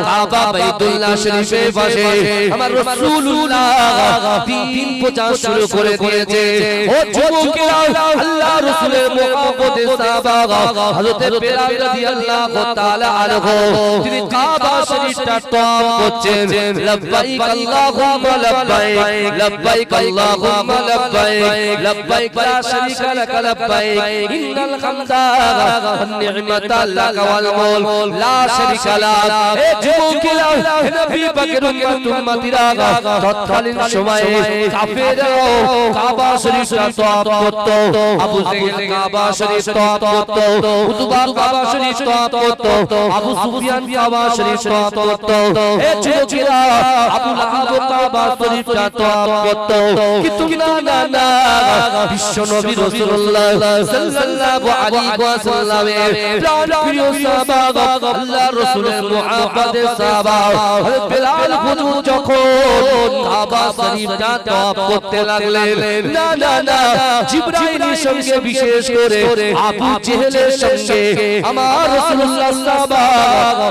কাবা বাইতুল্লাহ শরীফের পাশে আমার রাসূলুল্লাহ দিন প্রচার শুরু করে দিয়েছে। ও যুবকেরা, আল্লাহ রাসূলের মুহাব্বতে সাহাবা হযরত বেলাল রাদিয়াল্লাহু তাআলা আনহু তিনি কাবা শরীফটা তওয়াফ করছেন। লব্বাইক আল্লাহুম্মা লব্বাইক, লব্বাইক আল্লাহুম্মা লব্বাইক, লব্বাইক লা শারীকা লাক লব্বাইক, ইন্নাল হামদা ওয়ান নি'মাতা লাকা ওয়াল মুলক লা শারীকা লাক। এ যুবকেরা, নবী পাকের উম্মতিরা তৎকালীন সময়ে কাফেররা কাবা শরীফটা তওয়াফ করত। আবু জেহেল কাবা শরীফ তওয়াফ করত, উতবা কাবা শরীফ তওয়াফ করত, আবু সুফিয়ান কাবা শরীফ তওয়াফ করত। এ যুবকেরা, আবু লাহাব কাবা শরীফটা তওয়াফ করত। কিন্তু না, বিশ্ব নবী রাসূলুল্লাহ সাল্লাল্লাহু আলাইহি ওয়াসাল্লামের প্রাণপ্রিয় সাহাবা, আল্লাহর রাসূলের মুহাব্বতের সাহাবা হযরত বেলাল হুজুর যখন কাবা শরীফটা তওয়াফ করতে লাগলেন, না জিবরাইলের সঙ্গে বিশেষ করে আবু জেহেলের সঙ্গে আমার রাসূলুল্লাহ সাহাবা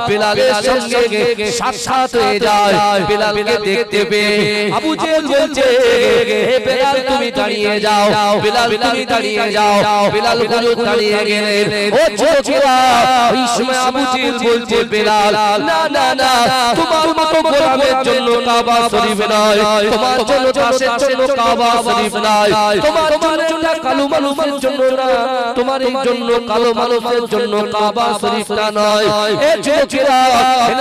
বেলালের সঙ্গে সাক্ষাৎ হয়ে যায়। বেলালকে দেখতে পেয়ে আবু জেহেল বলছে, হে বেলাল তুমি দাঁড়িয়ে যাও, বেলাল তুমি দাঁড়িয়ে যাও। বেলাল হুজুর দাঁড়িয়ে গেলেন। ও যুবকেরা, এই সময় আবু জেহেল বলছে, বেলাল না, তোমার মতো গোলামের জন্য কাবা শরীফ নয়, তোমার জন্য দাসের জন্য কাবা শরীফ নয়, তোমার জন্য কালো মানুষের জন্য না, তোমার এই জন্য কালো মানুষের জন্য কাবা শরীফটা নয়। এ যুবকেরা,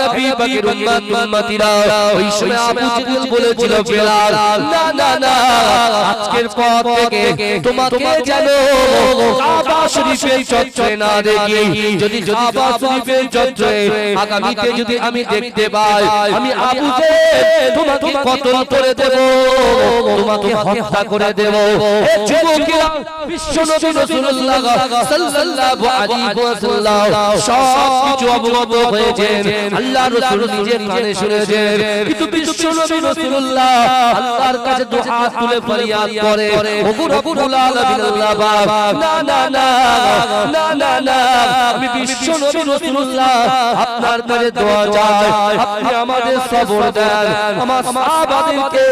নবী পাকের উম্মতিরা ওই সময় আবু জেহেল বলেছিল, বেলাল না, আজকের পর থেকে তোমাকে যেন কাবা শরীফের চত্বরে না দেখি। যদি কাবা শরীফের চত্বরে আগামীতে যদি আমি দেখতে পাই, আমি আবু জেহেল তোমাকে কতল করে দেব, তোমাকে হত্যা করে দেব। এ যুবকেরা, বিশ্ব নবী রাসূলুল্লাহ সাল্লাল্লাহু আলাইহি ওয়াসাল্লাম সব কিছু অবগত হয়েছেন, আল্লাহর রাসূল নিজে কানে শুনেছেন। কিন্তু বিশ্ব নবী রাসূলুল্লাহ আল্লাহর কাছে দুআ তুলে ফরিয়াদ করে, ওগো রব্বুল আলামিন আল্লাহ পাক, না, আমি বিশ্ব নবী রাসূলুল্লাহ আপনার কাছে দোয়া চাই, আপনি আমাদের সবর দেন, আমার সাহাবাদেরকে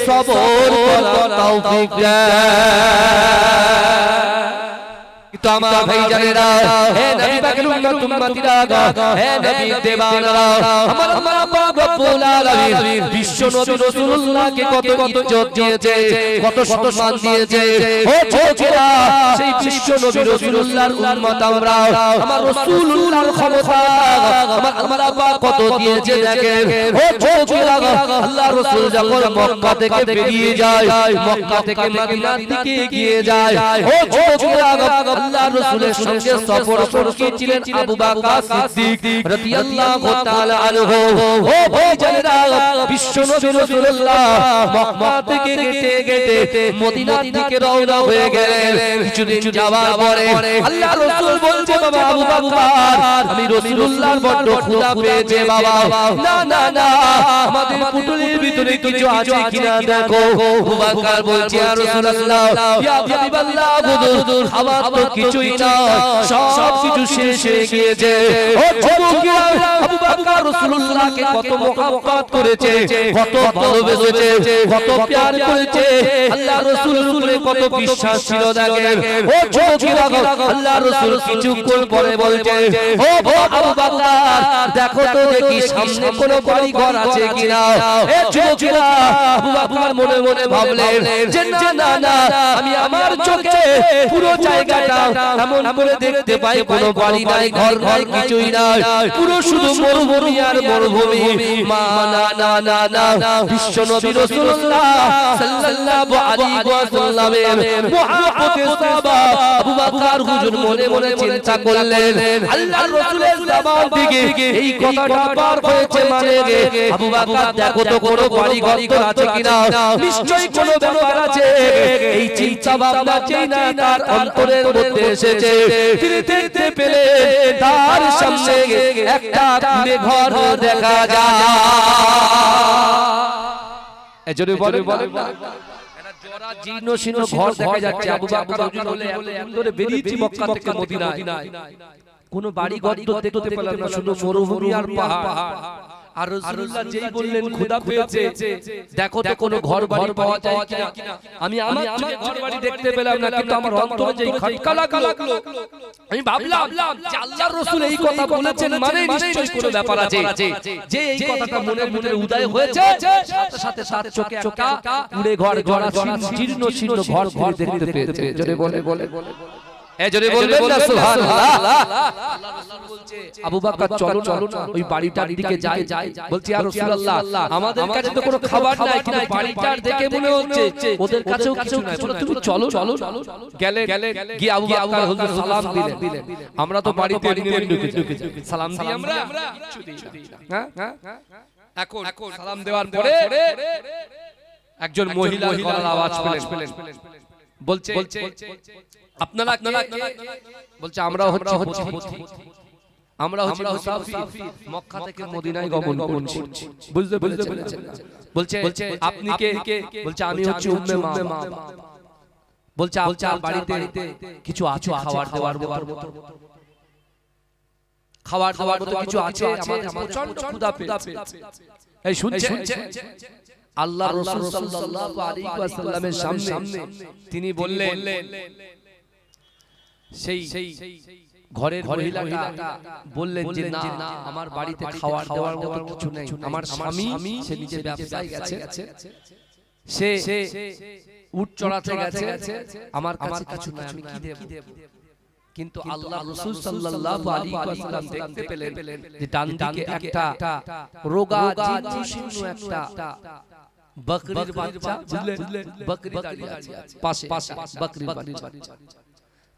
সবর করার তৌফিক দেন। তো আমার ভাইজানেরা, হে নবী পাকের উম্মতিরা, হে নবী দেওয়ানেরা, আমার পাক রব্বুল আলামিন বিশ্ব নবী রাসূলুল্লাহকে কত ইজ্জত দিয়েছে, কত সম্মান দিয়েছে। ও যুবকেরা, সেই বিশ্ব নবী রাসূলুল্লাহর উম্মত আমরা, আমার রাসূলুল্লাহর ক্ষমতা আমার পাক কত দিয়েছে দেখেন। ও যুবকেরা, আল্লাহর রাসূল যখন মক্কা থেকে বেরিয়ে যায়, মক্কা থেকে মদিনার দিকে এগিয়ে যায়, ও যুবকেরা, আল্লাহর রাসূলের সঙ্গে সফর করেছিলেন আবু বকর সিদ্দিক রাদিয়াল্লাহু তাআলা আনহু। ও ভাইজানেরা, বিশ্ব নবী রাসূলুল্লাহ মক্কা থেকে হেঁটে মদিনার দিকে রওনা হয়ে গেলেন। কিছুদিন যাওয়ার পরে আল্লাহর রাসূল বলছে, বাবা আবু বকর, আমি রাসূলুল্লাহর বড় ক্ষুধা পেয়েছে বাবা, না, আমাদের পুটুলির ভিতরে কিছু আছে কিনা দেখো। আবু বকর বলছে, ইয়া রাসূলুল্লাহ, ইয়া হাবিবাল্লাহ, হুজুর খাবার তো কিছুই না, সব কিছু শেষ হয়ে গিয়েছে। ও যুবকেরা, আবু বকর রাসূলুল্লাহকে কত মহব্বত করেছে, কত ভালোবেসেছে, কত প্যার করেছে, আল্লাহর রাসূলের কত বিশ্বাস ছিল দেখেন। ও যুবকেরা, আল্লাহর রাসূল কিছুক্ষণ পরে বলছে, ও আবু বকর, দেখো তো দেখি সামনে কোনো বাড়ি ঘর আছে কিনা। এ যুবকেরা, আবু বকর মনে মনে ভাবলেন যে না, আমি আমার চোখে পুরো জায়গাটা এমন করে দেখতে পাই, কোনো বাড়ি নাই, ঘর নাই, কিছুই নাই, পুরো শুধু মরুভূমি আর মরুভূমি। না, বিশ্ব নবী রাসূলুল্লাহ সাল্লাল্লাহু আলাইহি ওয়াসাল্লামের মুহাব্বতের সাহাবা আবু বকর হুজুর মনে মনে চিন্তা করলেন, আল্লাহর রাসূলের জবান থেকে এই কথাটা পার হয়েছে মানে আবু বকর দেখো তো কোনো বাড়ি ঘর আছে কিনা, নিশ্চয়ই কোনো ব্যাপার আছে। এই চিন্তা ভাবনা চেয়ে না তার অন্তরের মধ্যে এসেছে। তিনি দেখতে পেলেন তার সামনে একটা কুঁড়ে ঘর দেখা যায়। এজন্য বলে এটা জরা জীর্ণ শীর্ণ ঘর দেখা যাচ্ছে। আবু বকর হুজুর বলে এত দূরে বেরিয়েছি মক্কা থেকে মদিনায়, কোনো বাড়ি ঘর তো দেখতে পেলাম না, শুধু মরুভূমি আর পাহাড়। আর রাসূলুল্লাহ যেই বললেন খোদা পেয়েছে, দেখো তো কোনো ঘর বাড়ি পাওয়া যায় কিনা। আমি আমার ঘর বাড়ি দেখতে পেলাম না, কিন্তু আমার অন্তরে যেই খটকা লাগলো, আমি ভাবলাম যে আল্লাহর রাসূল এই কথা বলেছেন মানে নিশ্চয়ই কোনো ব্যাপার আছে। যে এই কথাটা মনে উদয় হয়েছে, সাথে সাথে সাত চোখে একটা উড়ে ঘর গড়া জীর্ণ শীর্ণ ঘর দেখতে পেয়েছে। জোরে বলে এজরে বলবেন না সুবহানাল্লাহ। আল্লাহ রাসূল বলছে আবু বকর চলো না ওই বাড়িটার দিকে যাই। বলছি ইয়া রাসূলুল্লাহ আমাদের কাছে তো কোনো খাবার নাই, কিন্তু বাড়িটার দেখে মনে হচ্ছে ওদের কাছেও কিছু নাই, তুমি চলো। গেলে গিয়ে আবু বকর হুজুর সালাম দিলেন। আমরা তো বাড়িতে ঢুকে সালাম দিই আমরা কিছু দিই না। হ্যাঁ এখন সালাম দেওয়ার পরে একজন মহিলার গলার আওয়াজ পেলেন। বলছে আপনারা বলছে আমরা হচ্ছে মুসাফির, মক্কা থেকে মদিনায় গমন করছি। বুঝতে পেরেছেন? বলছে আপনি কে? বলছে আমি হচ্ছে উম্মে মা। বলছে আপনার বাড়িতে কিছু আছে খাবার দেওয়ার মতো? খাবার দেওয়ার মতো কিছু আছে? আমাদের প্রচন্ড ক্ষুধা পেয়েছে। এই শুনছেন? আল্লাহ রাসূল সাল্লাল্লাহু আলাইহি ওয়াসাল্লামের সামনে তিনি বললেন, সেই ঘরের মহিলাটা বললেন যে না, আমার বাড়িতে খাবার দেওয়ার মতো কিছু নেই। আমার স্বামী সে নিজে ব্যবসায় গেছে, সে উট চড়াতে গেছে, আমার কাছে কিছু নাই, আমি কি দেব? কিন্তু আল্লাহ রাসূল সাল্লাল্লাহু আলাইহি ওয়াসাল্লাম দেখতে পেলেন যে ডান দিকে একটা রোগা জীর্ণ একটা বকরির বাচ্চা, বুঝলেন? বকরি দাঁড়িয়ে আছে পাশে, বকরির বাচ্চা।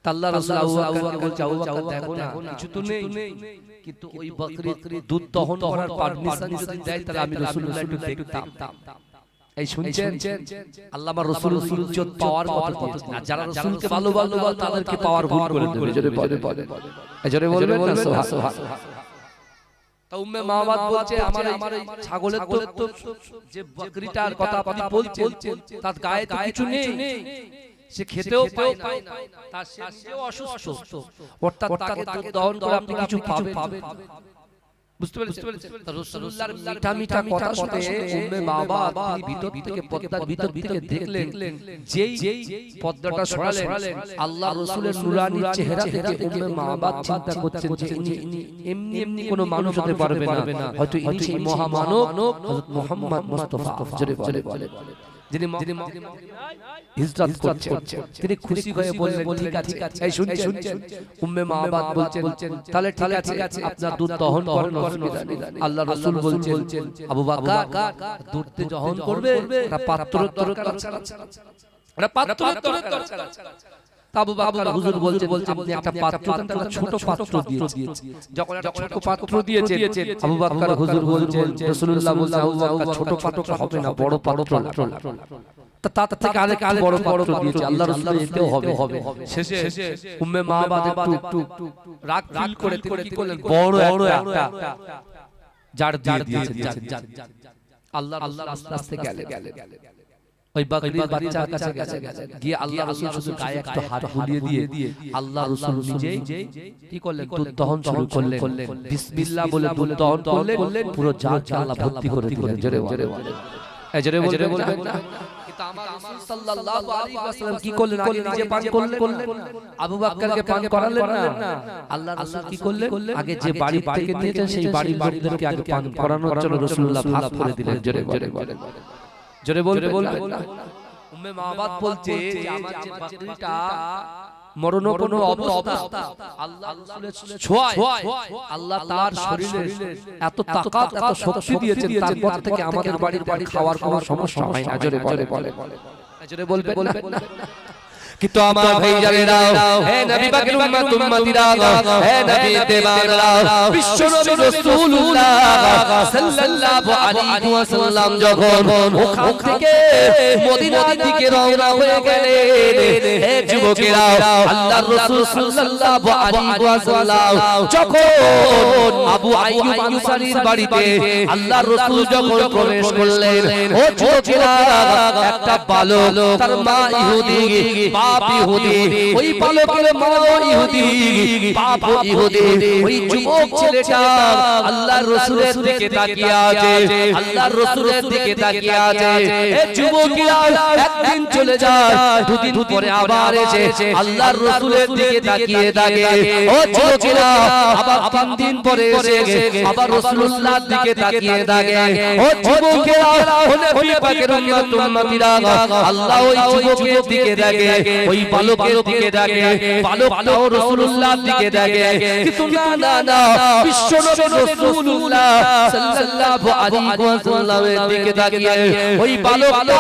আল্লাহ রাসূল আবু বকর বলছে আবু বকর দেখো না, কিছু তো নেই, কিন্তু ওই বকরির দুধ দহন করার পারমিশন যদি দেয় তাহলে আমি রাসূলুল্লাহ একটু দেখতাম। এই শুনছেন? আল্লাহ আমার রাসূল ইজ্জত পাওয়ার মতো না, যারা রাসূলকে ভালোবাসে তাদেরকে পাওয়ার ভুল করে দেবে। জোরে বলবেন না সুবহানাল্লাহ। তা উম্মে মাওয়াত বলছে আমার এই ছাগলের তো যে বকরিটার কথা আপনি বলছেন তার গায়ে তো কিছু নেই, সে খেতেও পায় না, তার সেও অসুস্থ, অর্থাৎ তাকে দুধ দহন করে আপনি কিছু পাবেন। বুঝতে পেরেছেন? রাসূলুল্লাহর মিঠা কথা শুনে উম্মে মাওয়াত তিনি পর্দার ভিতর থেকে দেখলেন, যেই পর্দাটা সরালেন আল্লাহ রাসূলের নূরানী চেহারা দেখে উম্মে মাওয়াত চিন্তা করছেন যে ইনি এমনি কোনো মানুষ হতে পারবে না, হয়তো ইনি সেই মহামানব হযরত মুহাম্মদ মুস্তাফা। জোরে বলে যিনি হিজরত করছেন, তিনি খুশি হয়ে বললেন ঠিক আছে। এই শুনছেন? উম্মে মাওয়াত বলছেন তাহলে ঠিক আছে, আপনার দুধ দহন করেন, অসুবিধা নেই। আল্লাহ রাসূল বলছেন আবু বকর দুধ দহন করবে, একটা পাত্রের দরকার আছে। আবু বকর হুজুর বলছে আপনি একটা পাত্র, একটা ছোট পাত্র দিয়েছেন। যখন একটা ছোট পাত্র দিয়েছেন আবু বকর হুজুর বলছেন, রাসূলুল্লাহ বলছেন আবু বকর ছোট পাত্র হবে না, বড় পাত্র। তার থেকে আরেক বড় পাত্র দিয়েছে। আল্লাহ রাসূল এতেও হবে। শেষে উম্মে মাওয়াত একটু রাগ ফিল করে কি করলেন, বড় একটা জার দিয়ে দিয়েছেন। আল্লাহ আস্তে আস্তে গেলেন ওই বকরির বাচ্চার কাছে গিয়ে আল্লাহ রাসূল শুধু গায়ে একটু হাত বুলিয়ে দিয়ে আল্লাহ রাসূল নিজেই কি করলেন, দুধ দহন শুরু করলেন। বিসমিল্লাহ বলে দুধ দহন করলেন, পুরো জারকে আল্লাহ ভর্তি করে দিলেন। জোরে বলবেন না? কিন্তু আমার রাসূল সাল্লাল্লাহু আলাইহি ওয়াসাল্লাম কি করলেন, আগে নিজে পান করলেন, আবু বকরকে পান করালেন না। আল্লাহ রাসূল কি করলেন, আগে যে বাড়ি থেকে নিয়েছেন সেই বাড়ির লোকদেরকে আগে পান করানোর জন্য রাসূলুল্লাহ ভাগ করে দিলেন। জোরে বলবেন না? উম্মে মাওয়াত বলছে যে আমার যে বকরিটা মরণপন্ন অবস্থা, আল্লাহ রাসূলের ছোঁয়ায় আল্লাহ তার শরীরে এত তাকাত, এত শক্তি দিয়েছেন, তারপর থেকে আমাদের বাড়ির খাওয়ার কোনো সমস্যা হয় না। জোরে বলবেন না? কিন্তু আমার ভাইজানেরা, হে নবী পাকের উম্মতিরা, হে নবী দেওয়ানরা, বিশ্বনবী রাসূলুল্লাহ সাল্লাল্লাহু আলাইহি ওয়াসাল্লাম যখন ওখান থেকে মদিনার দিকে রওনা হয়ে গেলেন, হে যুবকেরা, আল্লাহর রাসূল সাল্লাল্লাহু আলাইহি ওয়াসাল্লাম যখন আবু আইয়ুব আনসারীর বাড়িতে আল্লাহর রাসূল যখন প্রবেশ করলেন, ও যুবকেরা, একটা বালক, তার মা ইহুদি, বাপ ইহুদি, ওই বালকের মা ইহুদি, বাপ ইহুদি। ওই যুবক ছেলেটা আল্লাহর রাসূলের দিকে তাকিয়ে আছে, আল্লাহর রাসূলের দিকে তাকিয়ে আছে। এই যুবকেরা একদিন চলে যায়, দুদিন পরে আবার এসে আল্লাহর রাসূলের দিকে তাকিয়ে থাকে। ও যুবকেরা আবার 3 দিন পরে এসে আবার রাসূলুল্লাহর দিকে তাকিয়ে থাকে। ও যুবকেরা নবী পাকের উম্মতিরা আল্লাহ ওই যুবকের দিকে দেখে, ওই বালকের দিকে দেখে, বালকটাও রাসূলুল্লাহর দিকে দেখে। কিন্তু না না, বিশ্বনবী রাসূলুল্লাহ সাল্লাল্লাহু আলাইহি ওয়াসাল্লামের দিকে তাকিয়ে ওই বালকটা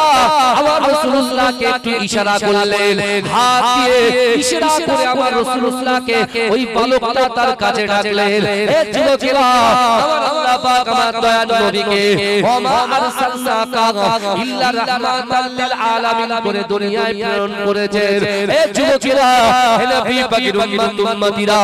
আমার রাসূলুল্লাহকে একটু ইশারা করলেন, হাত দিয়ে ইশারা করে আমার রাসূলুল্লাহকে ওই বালকটা তার কাছে ডাকলেন। হে যুবকেরা, আমার আল্লাহ পাক আমার দয়ার নবীকে ওমা আরসালনাকা ইল্লা রাহমাতাল লিল আলামিন করে দুনিয়ায় প্রেরণ করেছেন। হে যুবকেরা, হে নবী পাকের উম্মতিরা,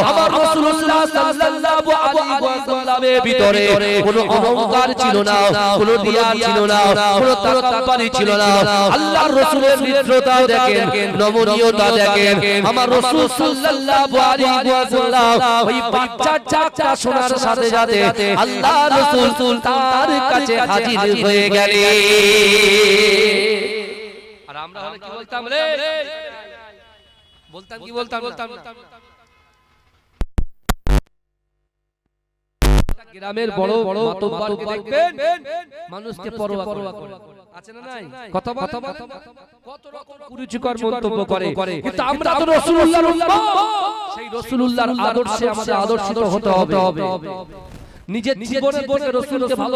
আমার রাসূলুল্লাহ সাল্লাল্লাহু আলাইহি ওয়াসাল্লামের ভিতরে কোনো অহংকার ছিল না, কোনো রিয়া ছিল না, কোনো তাকাব্বুরি ছিল না। আল্লাহর রাসূলের মিত্রতা দেখেন, নমনীয়তা দেখেন। আমার রাসূল সাল্লাল্লাহু আলাইহি ওয়াসাল্লাম ওই বাচ্চার চাকটা শোনার সাথে সাথে আল্লাহর রাসূল তার কাছে হাজির হয়ে গেলেন। আর আমরা হলে কি বলতাম রে? বলতাম কি বলতাম না? গ্রামের বড় বড় মাতব্বরকে দেখবেন, মানুষকে পরোয়া করে, আছে না নাই? কথা কত রকম কুরুচিকর মন্তব্য করে। কিন্তু আমরা তো রাসূলুল্লাহর উম্মত, সেই রাসূলুল্লাহর আদর্শে আমাদের আদর্শিত হতে হবে। নিজের জীবনের থেকে রাসূলকে ভালো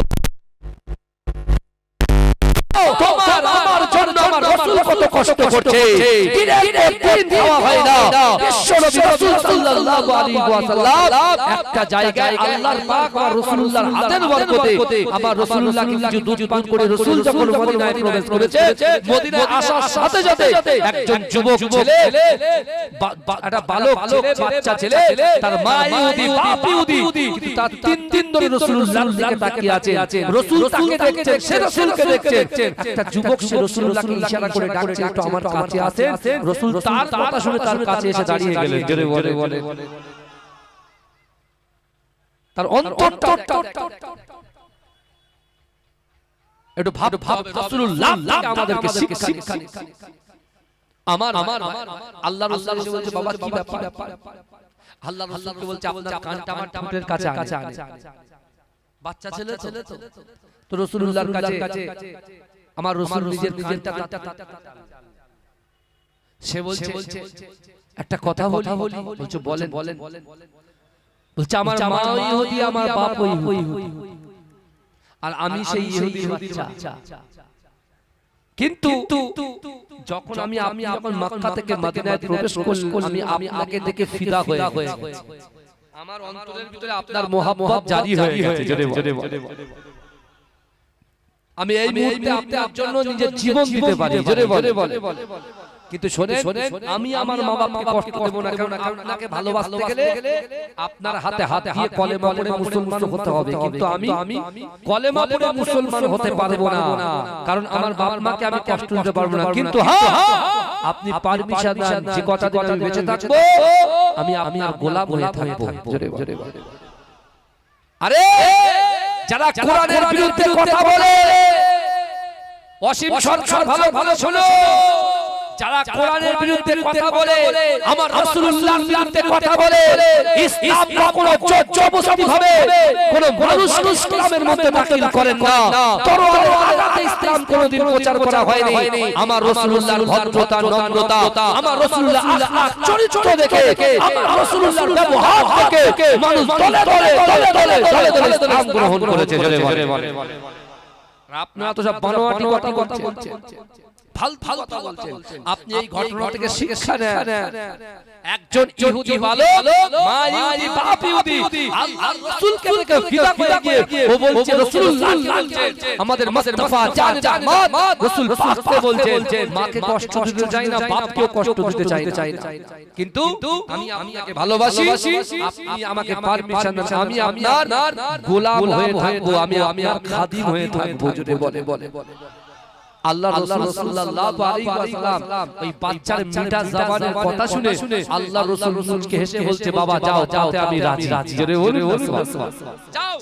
তোমার আমার জন্য আমার রাসূল কত কষ্ট করছে, দিন খাওয়া হয় না। বিশ্বনবী রাসূল সাল্লাল্লাহু আলাইহি ওয়াসাল্লাম একটা জায়গায় আল্লাহর পাক আর রাসূলুল্লাহর হাতের বরকতে আবার রাসূলুল্লাহকে কিছু দুধ পান করে রাসূল যখন মদিনায় প্রবেশ করেছে, মদিনায় আসার সাথে সাথে একজন যুবক ছেলে, একটা বালক ছেলে, বাচ্চা ছেলে, তার মা ইহুদি, বাপ ইহুদি, কিন্তু তার 3 দিন ধরে রাসূলুল্লাহর দিকে তাকিয়ে আছে। রাসূল তাকে দেখছে, সে রাসূলকে দেখছে। একটা যুবক সে রাসূলুল্লাহকে ইশারা করে ডাকছে, একটু আমার কাছে আসেন। রাসূল তার কথা শুনে তার কাছে এসে দাঁড়িয়ে গেলেন। জোরে বলে তার অন্তরটা একটু ভাব রাসূলুল্লাহ আমাদেরকে শিক্ষা। আমার আল্লাহর রাসূল এসে বলছে, বাবা কি ব্যাপার? আল্লাহর রাসূলকে বলছে, আপনার কানটা আমার ঠোঁটের কাছে আনে। বাচ্চা ছেলে তো রাসূলুল্লাহর কাছে আমার রাসূল নিজের কানটা সে বলছে, একটা কথা বলি। বলছে বলেন। বলছে আমার মা ইহুদি, আমার বাপ ইহুদি, আর আমি সেই ইহুদি বাচ্চা। কিন্তু যখন আমি যখন মক্কা থেকে মদিনায় প্রবেশ করলাম, আমি আপনাকে দেখে ফিদা হয়ে আমার অন্তরের ভিতরে আপনার মহব্বত জারি হয়ে গেছে। জোরে বলে আমি এই মুহূর্তে আপনার জন্য নিজের জীবন দিতে পারি। জোরে বলে কিন্তু শুনেন, আমি আমার মা বাবাকে কষ্ট দেব না, কারণ আপনাকে ভালোবাসতে গেলে আপনার হাতে হাত দিয়ে কলেমা পড়ে মুসলমান হতে হবে। কিন্তু আমি কলেমা পড়ে মুসলমান হতে পারবো না, কারণ আমার বাবা মাকে আমি কষ্ট দিতে পারবো না। কিন্তু হ্যাঁ, আপনি পারমিশন দেন, যে কথা দিন আমি বেঁচে থাকবো, আমি আপনার গোলাম হয়ে থাকবো। জোরে বলে আরে যারা কোরআনের বিরুদ্ধে কথা বলে, অসীম সরকার ভালো শোনো, যারা কোরআনের বিরুদ্ধে কথা বলে, আমার রাসূলুল্লাহর বিরুদ্ধে কথা বলে, ইসলাম কখনো জবরদস্তি ভাবে কোন মানুষ ইসলামের মধ্যে দাখিল করেন না। তরবারের আঘাতে ইসলাম কোনদিন প্রচার করা হয়নি। আমার রাসূলুল্লাহর ভদ্রতা, নম্রতা, আমার রাসূলুল্লাহর আখলাক, চরিত্র দেখে, আমার রাসূলুল্লাহর ব্যবহার দেখে মানুষ দলে ইসলাম গ্রহণ করেছে। জোরে বলে আপনারা তো সব বানোয়াটি কথা বলছেন, ফালতু কথা বলছেন। আপনি এই ঘটনা থেকে শিক্ষা নেন। একজন ইহুদি ভালো, মা ইহুদি, বাপ ইহুদি, আল্লাহর রাসূলকে দেখে ফিদা হয়ে গিয়ে ও বলছে রাসূলুল্লাহ বলছেন, আমাদের মুস্তাফা জান জামাত রাসূল পাককে বলছেন, মাকে কষ্ট দিতে চাই না, বাপকেও কষ্ট দিতে চাই না, কিন্তু আমি আপনাকে ভালোবাসি, আপনি আমাকে পারমিশন দেন, আমি আপনার গোলাম হয়ে থাকবো, আমি আপনার খাদিম হয়ে থাকবো। জোরে বলে আল্লাহ রাসূল সাল্লাল্লাহু আলাইহি ওয়াসাল্লাম ওই বাচ্চার মিঠা জবানের কথা শুনে আল্লাহ রাসূলকে হেসে বলছে বাবা যাও যাওতে আমি রাজি জোরে বলুন সুবহানাল্লাহ যাও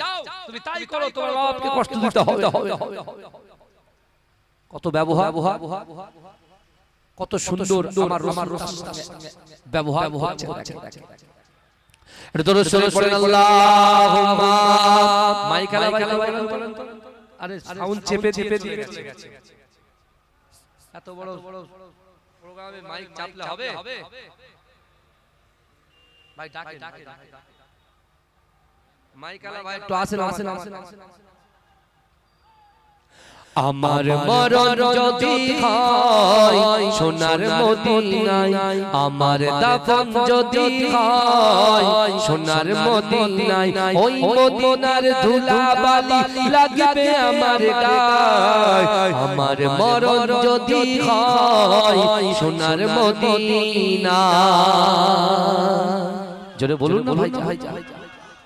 তুমি তাই করো তোমার বাবাকে কষ্ট দিতে হবে কত ব্যবহার কত সুন্দর আমার রাসূল ব্যবহার হচ্ছে এটা দরুদ শরীফ পড়েন আল্লাহুম্মা মাইকালা ভাই আরে সাউন্ড চেপে দিয়ে গেছে এত বড় প্রোগ্রামে মাইক চাপলে হবে ভাই ডাকে মাইকালা ভাই একটু আসেন আমার মরণ যদি হয় সোনার মদিনায় আমার দাফন যদি হয় সোনার মদিনায় ওই মদিনার ধুলাবালি লাগবে আমার গায় আমার মরণ যদি হয় সোনার মদিনায় জোরে বলুন না ভাই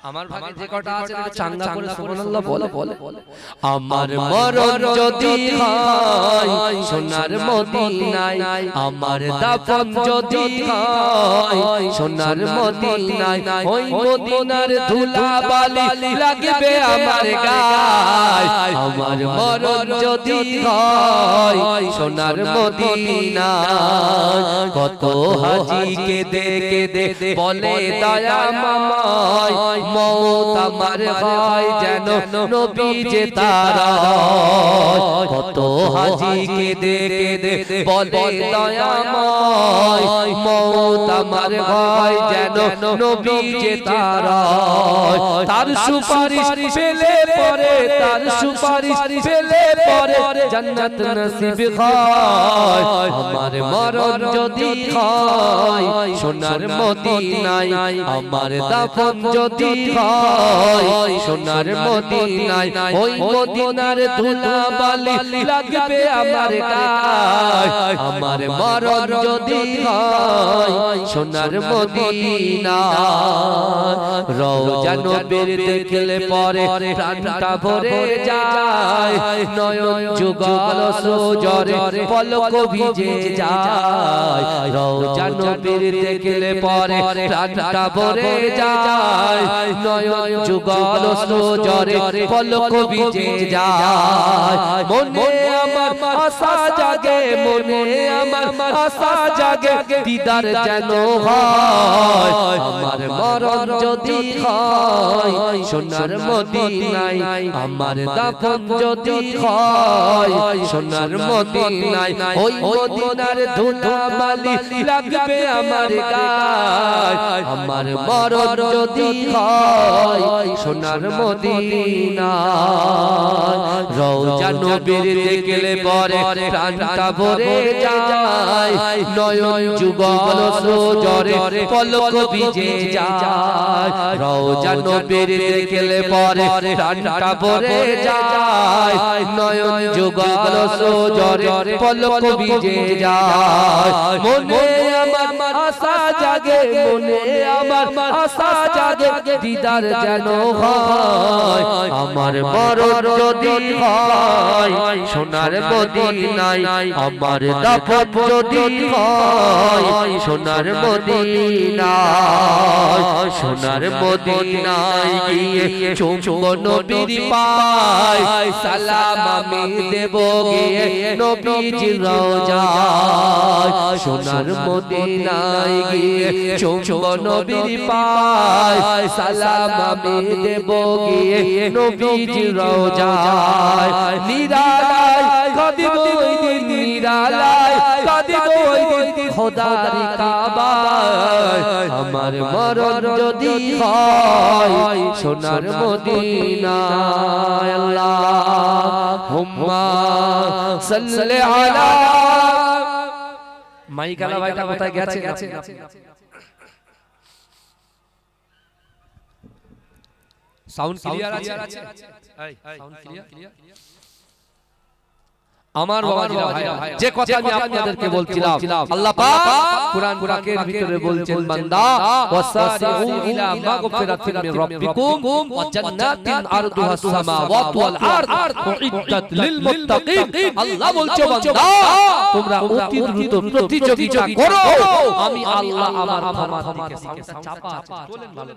আমার ভাগে যে কটা আছে চাঙ্গা করে সুবহানাল্লাহ বলে আমার মরণ যদি হয় সোনার মদিনায় আমার দাফন যদি হয় সোনার মদিনায় ওই মদিনার ধুলাবালি লাগবে আমার গায় আমার মরণ যদি হয় সোনার মদিনায় কত হাজীকে দেখে বলে দয়াময় মওত আমার হয় যেন নবী যে তারা কত হাজীকে দেখে বলে দয়াময় মওত আমার হয় যেন নবী যে তারা তার সুপারিশ পেলে পরে তার সুপারিশ পেলে পরে জান্নাত নসিব হয় আমার মরণ যদি হয় সোনার মদিনায় আমার দাফন যদি হয় সোনার মদিনায় ওই মদিনার ধুলাবালি লাগবে আমার গায় আমার মরণ যদি হয় সোনার মদিনায় রওজা নবীর দেখলে পরে প্রাণটা ভরে যায় নয়ন যুগল সুজরে পলক ভিজে যায় রওজা নবীর দেখলে পরে প্রাণটা ভরে যায় নয়ন যুগল সুজরে পলক ভিজে যায় মনে আমার আশা জাগে মনে আমার আশা জাগে দিদার যেন হয় আমার মরণ যদি হয় সোনার মদিনায় আমার দাফন যদি হয় সোনার মদিনায় ওই মদিনার ধুলাবালি লাগবে আমার গায় আমার মরণ যদি হয় সোনার মদিনায় রওজা নবীর দেখলে পরে প্রাণটা ভরে যায় নয়ন যুগল সুজরে পলক ভিজে যায় রওজা নবীর দেখলে পরে প্রাণটা ভরে যায় নয়ন যুগল সুজরে পলক ভিজে যায় মনে আমার আশা জাগে মনে আমার আশা জাগে দিদার যেন হয় আমার মরণ যদি হয় সোনার মদিনায় আমার দাফন যদি হয় সোনার মদিনায় সোনার মদিনায় গিয়ে চুমব নবীর পায় সালাম আমি দেব গিয়ে নবীজির রওজায় সোনার মদিনায় গিয়ে চুমব নবীর পায় সালাম আমি দেব গিয়ে নবীজির রওজায় নিরালায় কাঁদিব ওই দিন নিরালায় কাঁদিব ওই দিন খোদার কাবায় আমার মরণ যদি হয় সোনার মদিনায় আল্লাহুম্মা সাল্লি আলা মাইকালা ভাইটা কোথায় গেছে সাউন্ড ক্লিয়ার আছে এই সাউন্ড ক্লিয়ার আমার বাবাজিরা ভাইরা যে কথা আমি আপনাদেরকে বলছিলাম আল্লাহ পাক কুরআন পাকের ভিতরে বলছেন বান্দা ওয়াসারিউ ইলা মাগফিরাতিন মির রাব্বিকুম ওয়া জান্নাতিন আরদুহাস সামাওয়াতু ওয়াল আরদ উইদ্দাত লিল মুত্তাকিন আল্লাহ বলছে বান্দা তোমরা অতি দ্রুত প্রতিযোগিতা করো আমি আল্লাহ আমার ক্ষমার দিকে সামনে চাপা আছে চলেন ভালো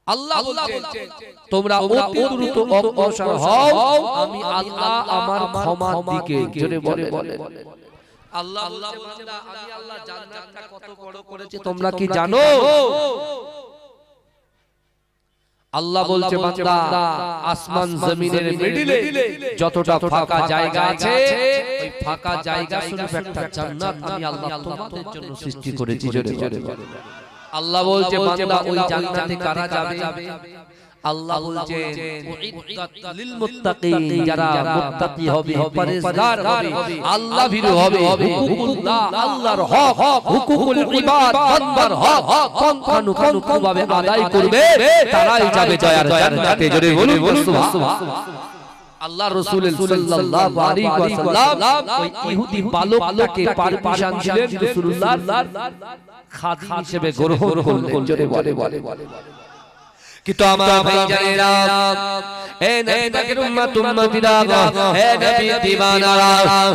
আল্লাহ বলছে তোমরা অতি দ্রুত অগ্রসর হও আমি আল্লাহ আমার ক্ষমার দিকে জোরে বলে আল্লাহ বলছে বান্দা আমি আল্লাহ জান্নাতটা কত বড় করেছি তোমরা কি জানো আল্লাহ বলছে বান্দা আসমান জমিনের মিডলে যতটা ফাঁকা জায়গা আছে ওই ফাঁকা জায়গা শুধু একটা জান্নাত আমি আল্লাহ তোমাদের জন্য সৃষ্টি করেছি জোরে আল্লাহ বলছে বান্দা ওই জান্নাতে কারা যাবে আল্লাহ বলছে উইদ্দাত লিল মুত্তাকিন যারা মুত্তাকি হবে পরহেজগার হবে আল্লাহ ভীরু হবে হুকুকুল্লাহ আল্লাহর হক হুকুকুল ইবাদ বান্দার হক ভাবে আদায় করবে তারাই যাবে জয়ার জান্নাতে জোরে বলুন সুবহানাল্লাহ আল্লাহ রাসূল সাল্লাল্লাহু আলাইহি ওয়াসাল্লাম ওই ইহুদি বালকটাকে পারমিশন দিলেন রাসূলুল্লাহ খাদিম হিসেবে গ্রহণ করলেন জোরে বলে কিন্তু আমার ভাইজানেরা এ নবী পাকের উম্মত উম্মতিরা হে নবী দিওয়ানারা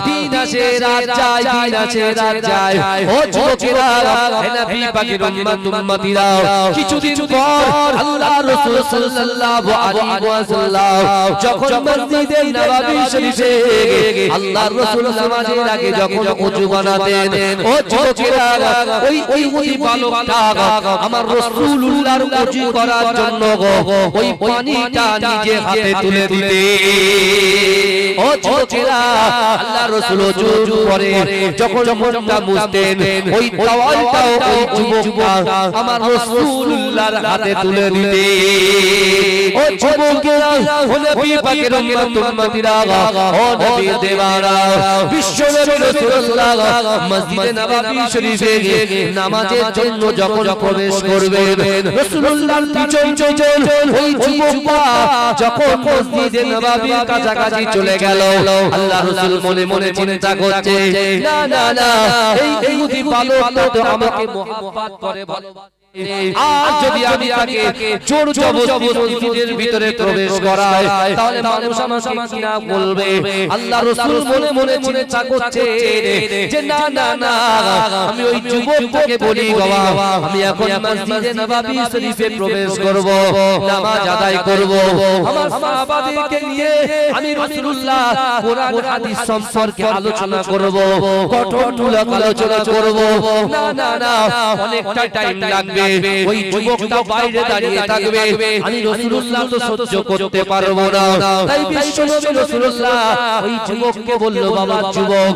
দিন আসে রাত যায় দিন আসে রাত যায় ও যুবকেরা হে নবী পাকের উম্মত উম্মতিরা কিছুদিন পর আল্লাহ রাসূল সাল্লাল্লাহু আলাইহি ওয়াসাল্লাম যখন মসজিদে নববী শরীফে আল্লাহ রাসূল নামাজের আগে যখন ওযু বানাতেন ও যুবকেরা ওই ইহুদি বালকটা আমার রাসূলুল্লাহর ওযু করার জন্য ওই পানিটা নিজে হাতে তুলে দিতে ও যুবকেরা আল্লাহ রাসূল ওযু করে যখন মুখটা মুছতেন ওই তাওয়ালটাও ওই যুবকটা আমার রাসূলুল্লাহর হাতে তুলে দিতে ও যুবকেরা ও নবী পাকের উম্মত উম্মতিরা ও নবী দেওয়ারা বিশ্বনবী রাসূলুল্লাহ মসজিদে নববী শরীফে নামাজের জন্য যখন প্রবেশ করবেন রাসূলুল্লাহর পিছন ওই যুবকটা যখন মসজিদে নববীর কাছাকাছি চলে গেল আল্লাহ রাসূল মনে মনে চিন্তা করছে না না না এই ইহুদি বালকটা তো আমাকে মুহাব্বত করে ভালোবাসে আজ যদি আমি তাকে জোর জবরদস্তির ভিতরে প্রবেশ করাই তাহলে মানুষ আমাকে কি না বলবে আল্লাহ রাসূল মনে মনে চিন্তা করছে যে না না না আমি ওই যুবককে বলি বাবা আমি এখন মসজিদে নববী শরীফে প্রবেশ করব নামাজ আদায় করব আমার সাহাবাদেরকে নিয়ে আমি রাসূলুল্লাহ কোরআন হাদিস সম্পর্কে আলোচনা করব কঠোরমূলক আলোচনা করব না না না অনেকটা টাইম লাগবে ওই যুবকটা বাইরে দাঁড়িয়ে থাকবে আমি রাসূলুল্লাহ তো সহ্য করতে পারবো না তাই বিশ্বনবী রাসূলুল্লাহ ওই যুবককে বলল বাবা যুবক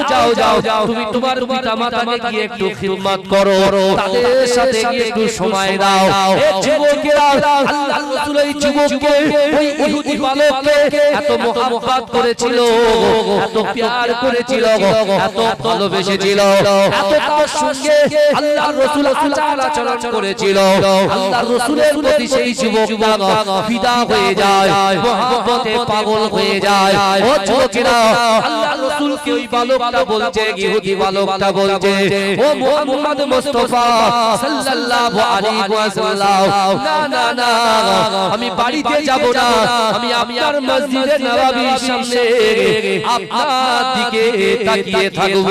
যাও তুমি তোমার পিতামাতাকে গিয়ে একটু খিদমত করো তাদের সাথে গিয়ে একটু সময় দাও এ যুবকেরা আল্লাহ রাসূল এই যুবককে ওই ইহুদি বালককে এত মহব্বত করেছিল এত প্যার করেছিল এত ভালোবেসেছিল এত তার সঙ্গে আল্লাহ রাসূল আচরণ করেছিল আল্লাহ রাসূলের প্রতি সেই যুবকটা ফিদা হয়ে যায় মহব্বতে পাগল হয়ে যায় ও যুবকেরা আল্লাহ রাসূলকে ওই বালকটা বলছে ইহুদি বালকটা বলছে ও মুহাম্মদ মুস্তাফা সাল্লাল্লাহু আলাইহি ওয়াসাল্লাম না না না আমি বাড়িতে যাব না আমি আপনার মসজিদে নববীর সামনে আপনার দিকে তাকিয়ে থাকব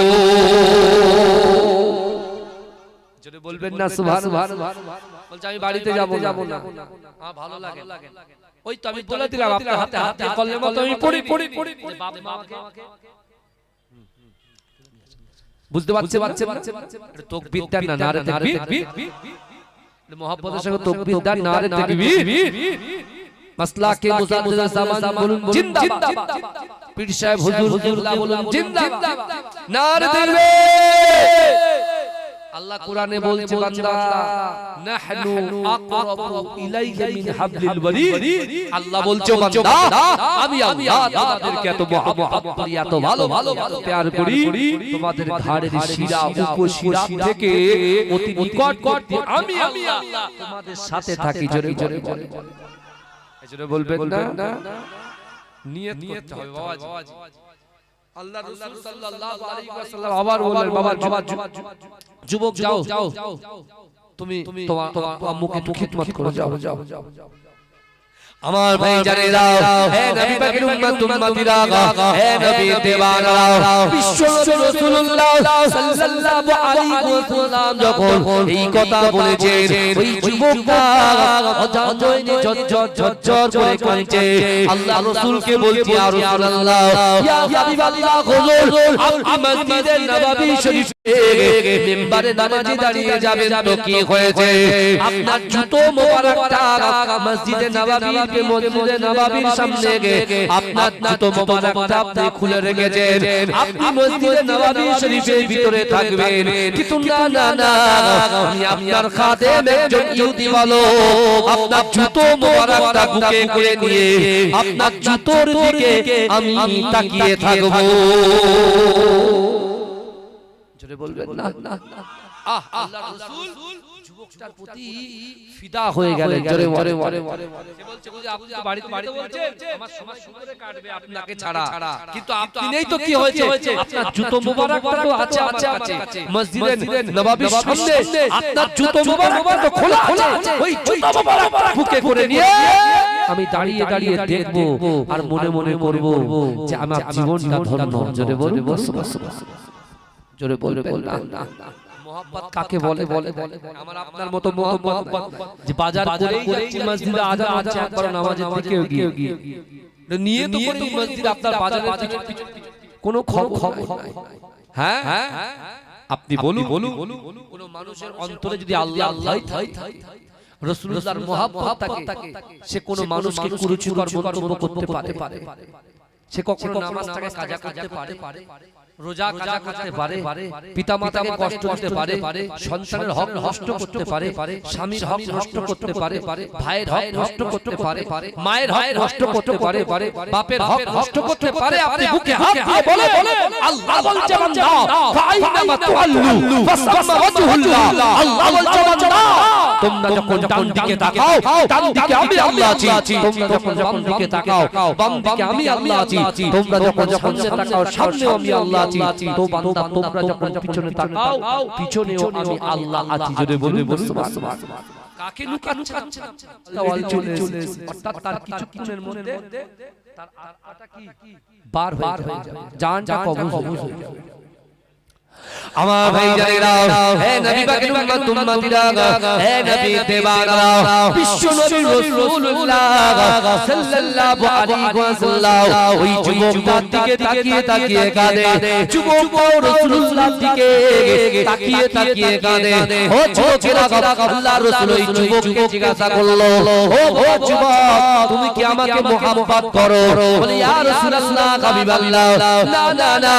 যদি বলবেন না সুবহানাল্লাহ বলছে আমি বাড়িতে যাব না হ্যাঁ ভালো লাগে ওই তো আমি বলে দিলাম আপনার হাতে হাতে কলমা তো আমি পড়ি বাপ মাকে বুঝতে পারছে তাকবীর দেন না নারে তাকবীর মুহাব্বতের সঙ্গে তাকবীর দেন নারে তাকবীর মাসলা কে মুজাদ্দিদ জামান বলুন জিন্দাবাদ পীর সাহেব হুজুরুল্লাহ বলুন জিন্দাবাদ নারে তাকবীর আল্লাহ কোরআনে বলছে বান্দা নাহনু আকরাবু ইলাইকা মিন হাবলিল ওয়ারিদ আল্লাহ বলছে বান্দা আমি আল্লাহ তোমাদেরকে এত মহব্বত করি এত ভালো প্যার করি তোমাদের ঘাড়ের শিরা উপশিরা থেকে অতি নিকটবর্তী আমি আল্লাহ তোমাদের সাথে থাকি জোরে জোরে বলবেন না নিয়ত করতে হবে বাবাজি। আল্লাহ রাসূল সাল্লাল্লাহু আলাইহি ওয়াসাল্লাম আবার বললেন বাবা যুবক যাও তুমি তোমার আম্মুকে একটু খিদমত করে যাও। আমার ভাই জানে দাও হে নবী পাকের উম্মত উম্মতিরা হে নবী দেওয়ানা বিশ্ব নবী রাসূলুল্লাহ সাল্লাল্লাহু আলাইহি ওয়াসাল্লাম যখন এই কথা বলেছেন ওই যুবকটা অজান্তে ঝরঝর করে কাঁদছে। আল্লাহ রাসূলকে বলছি ইয়া রাসূলুল্লাহ ইয়া হাবিবাল্লাহ হুজুর আপনি মসজিদে নববী শরীফে মিম্বারে নামাজে দাঁড়িয়ে যাবেন তো কি হয়েছে আপনার জুতো মোবারকটা মসজিদে নববী মসজিদে নববীর সামনে গিয়ে আপনার জুতো মোবারকটা আপনি খুলে রেখেছেন। আপনি মসজিদে নববী শরীফের ভিতরে থাকবেন কিন্তু না আমি আপনার খাদেম একজন ইহুদি বলো আপনার জুতো মোবারকটা বুকে করে নিয়ে আপনার জুতোর দিকে আমি তাকিয়ে থাকব। জোরে বলবেন না আল্লাহর রাসূল যুবকটার প্রতি ফিদা হয়ে গেলেন। জোরে সে বলছে আপনি বাড়িতে বলছেন আমার সময় সুন্দরে কাটবে আপনাকে ছাড়া কিন্তু আপনি নেই তো কি হয়েছে আপনার জুতো মোবারকটা তো আছে আমার কাছে মসজিদে নববীর সামনে আপনার জুতো মোবারকটা তো খোলা আছে ওই জুতো মোবারকটা বুকে করে নিয়ে আমি দাঁড়িয়ে দাঁড়িয়ে দেখব আর মনে মনে করব যে আমার জীবনটা ধন্য। জোরে বলবে জোরে বলবে না মোহাব্বত কাকে বলে আমার আপনার মতো মোহাব্বত যে বাজার করেই যাচ্ছি মসজিদে আজান হচ্ছে একবার নামাজের দিকেও গিয়ে নিয়ে তো করি মসজিদ আপনার বাজারের পিছনে কোনো খবর নাই। হ্যাঁ আপনি বলুন কোন মানুষের অন্তরে যদি আল্লাহ থাকে রাসূলুল্লাহর মোহাব্বত থাকে সে কোন মানুষকে কুরুচিকর মন্তব্য করতে পারে সে কখনো নামাজটাকে কাজা করতে পারে রোজা কাজা করতে পারে পিতামাতাকে কষ্ট দিতে পারে সন্তানের হক নষ্ট করতে পারে স্বামীর হক নষ্ট করতে পারে ভাইয়ের হক নষ্ট করতে পারে মায়ের হক নষ্ট করতে পারে বাপের হক নষ্ট করতে পারে। আপনি বুকে হাত দিয়ে বলে আল্লাহ বলছে বান্দা ফাইনামা তুআল্লু ফাসাম্মা ওয়াজহুল্লাহ আল্লাহ বলছে বান্দা তোমরা যখন ডান দিকে তাকাও ডান দিকে আমি আল্লাহ আছি তোমরা যখন বাম দিকে তাকাও বাম দিকে আমি আল্লাহ আছি তোমরা যখন সামনে তাকাও সামনেও আমি আল্লাহ আছি তো বান্দা তোমরা যখন পিছনে তাকাও পিছনেও আমি আল্লাহ আছি। জোরে বলুন সুবহানাল্লাহ। কাকে লুকাচ্ছেন তাওয়াল চলে অর্থাৎ তার কিছুক্ষণের মধ্যে তার আত্মাটা কি বার হয়ে যাবে জানটা কবজ হয়ে যাবে। আমার ভাই জানেরা হে নবী পাকের উম্মত উম্মতিরা হে নবী দেওয়ানা বিশ্ব নবী রাসূলুল্লাহ সাল্লাল্লাহু আলাইহি ওয়াসাল্লাম ওই যুবকটার দিকে তাকিয়ে কাঁদে যুবক রাসূলুল্লাহর দিকে তাকিয়ে কাঁদে ও যুবকেরা আল্লাহর রাসূল ওই যুবককে জিজ্ঞাসা করলো ও যুবক তুমি কি আমাকে মোহাব্বত করো? বলে ইয়া রাসূলুল্লাহ হাবিবাল্লাহ না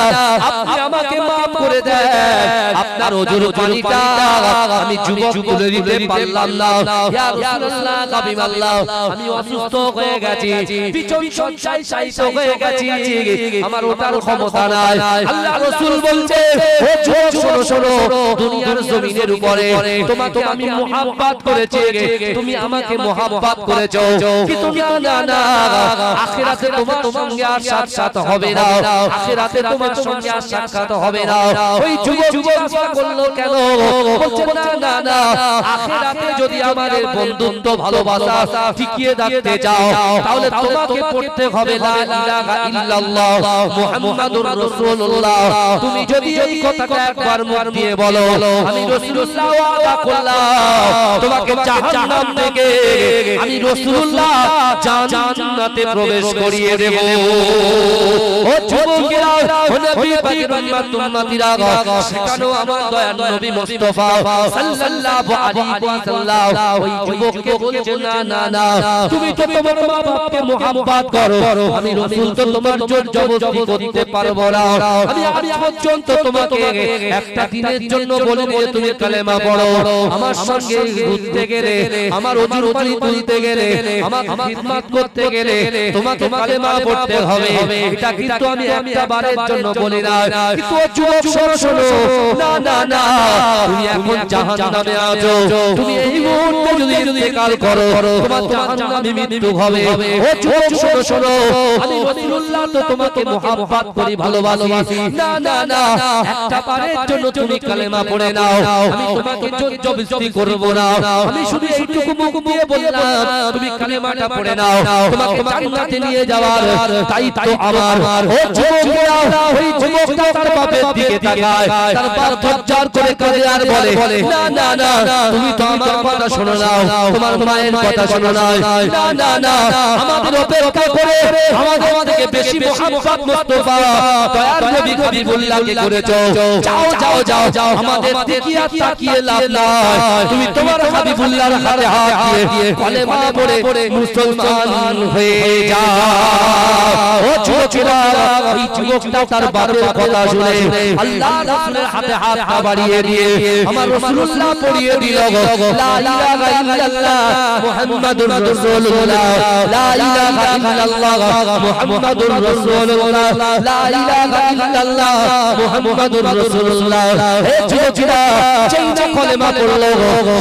আপনি আমাকে maaf করে দেন আপনার ওজুর পানিটা আমি যুবক তুলে দিতে পারলাম না। ইয়া রাসূলুল্লাহ হাবিবাল্লাহ আমি অসুস্থ হয়ে গেছি পিছন সঞ্চাই সাইত হয়ে গেছি আমার ওটার ক্ষমতা নাই। আল্লাহ রাসূল বলছে ও যুবক শোনো দুনিয়ার জমিনের উপরে তোমাকে আমি মোহাব্বত করেছি তুমি আমাকে মোহাব্বত করেছো কিন্তু না আখিরাতে তোমার সঙ্গে আর সাক্ষাৎ হবে না আখিরাতে তোমার সঙ্গে আর সাক্ষাৎ হবে না। ওই যুবক বলল কেন? বলছে না আখিরাতে যদি আমাদের বন্ধুত্ব ভালোবাসা টিকিয়ে রাখতে চাও তাহলে তোমাকে পড়তে হবে লা ইলাহা ইল্লাল্লাহ মুহাম্মাদুর রাসূলুল্লাহ। তুমি যদি এই কথাটা একবার মুখ দিয়ে বলো আমি রাসূলুল্লাহ ওয়াদা করলাম তোমাকে জাহান্নাম থেকে আমি রাসূলুল্লাহ জান্নাতে প্রবেশ করিয়ে দেব। ও যুবকেরা ও নবী পাকের উম্মত উম্মতিরা সেখানেও আমার দয়ার নবী মুস্তাফা সাল্লাল্লাহু আলাইহি ওয়াসাল্লাম ওই যুবককে বলছে না তুমি তো তোমার মা বাপকে মোহাব্বত করো আমি রাসূল তো তোমার জোর জবরদস্তি করতে পারবো না। আমি আজ পর্যন্ত তোমাকে একটা দিনের জন্য বলে দিয়ে তুমি কালেমা পড়ো আমার সঙ্গে ঘুরতে গেলে আমার ওজুর পানি তুলতে গেলে আমার খিদমত করতে গেলে তোমাকে কালেমা পড়তে হবে। এটা কিন্তু আমি একটা বারের জন্য বলি না কিন্তু যুবক শোনো না না না তুমি এখন জাহান্নামে আছো তুমি এই মুহূর্তে যদি ইন্তেকাল করো তোমার জাহান্নামে মৃত্যু হবে ও যুবক শোনো শোনো আমি রাসূলুল্লাহ তো তোমাকে মহব্বত করি ভালোবাসি না না না একটা বারের জন্য তুমি কালেমা পড়ে নাও আমি তোমাকে জবরদস্তি করব না আমি শুধু এইটুকু মুখ দিয়ে বললাম তুমি কালেমাটা পড়ে নাও তোমাকে জান্নাতে নিয়ে যাওয়ার দায়িত্ব আমার ও যুবকেরা ওই যুবকটা তার বাপের দিকে তাকায় তার বাপ ধৈর্য করে কাঁদে আর বলে না না না তুমি তো আমার কথা শোনো না তোমার মায়ের কথা শোনো না না না না আমাদের অপেক্ষা করে আমাদেরকে বেশি মোহাম্মদ মুস্তাফা দয়ার নবী হাবিবুল্লাহকে করেছো যাও যাও যাও যাও আমাদের দিকে তাকিয়ে লাভ নাই তুমি তোমার হাবিবুল্লাহর হাতে হাত দিয়ে কলেমা পড়ে মুসলমান হয়ে যাও ও যুবকেরা এই যুবকটা তার বাপের কথা শুনে আল্লাহর রাসূলের হাতে হাত বাড়িয়ে দিয়ে আমার রাসূলুল্লাহ পড়িয়ে দিল লা ইলাহা ইল্লাল্লাহ মুহাম্মাদুর রাসূলুল্লাহ লা ইলাহা ইল্লাল্লাহ মুহাম্মাদুর রাসূলুল্লাহ লা ইলাহা ইল্লাল্লাহ মুহাম্মাদুর রাসূলুল্লাহ হে যুবকেরা যেই না কলেমা পড়লো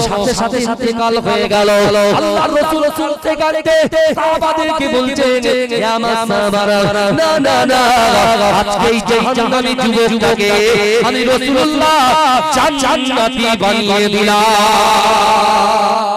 সাথে সাথে ইন্তেকাল হয়ে গেল আল্লাহর রাসূল চলতে গাড়িতে সাহাবাদেরকে বলছেন ইয়া মাসাবারা না না না আজকে এই জাহান্নামী যুবকটাকে আমি রাসূলুল্লাহ জান্নাতি বানিয়ে দিলাম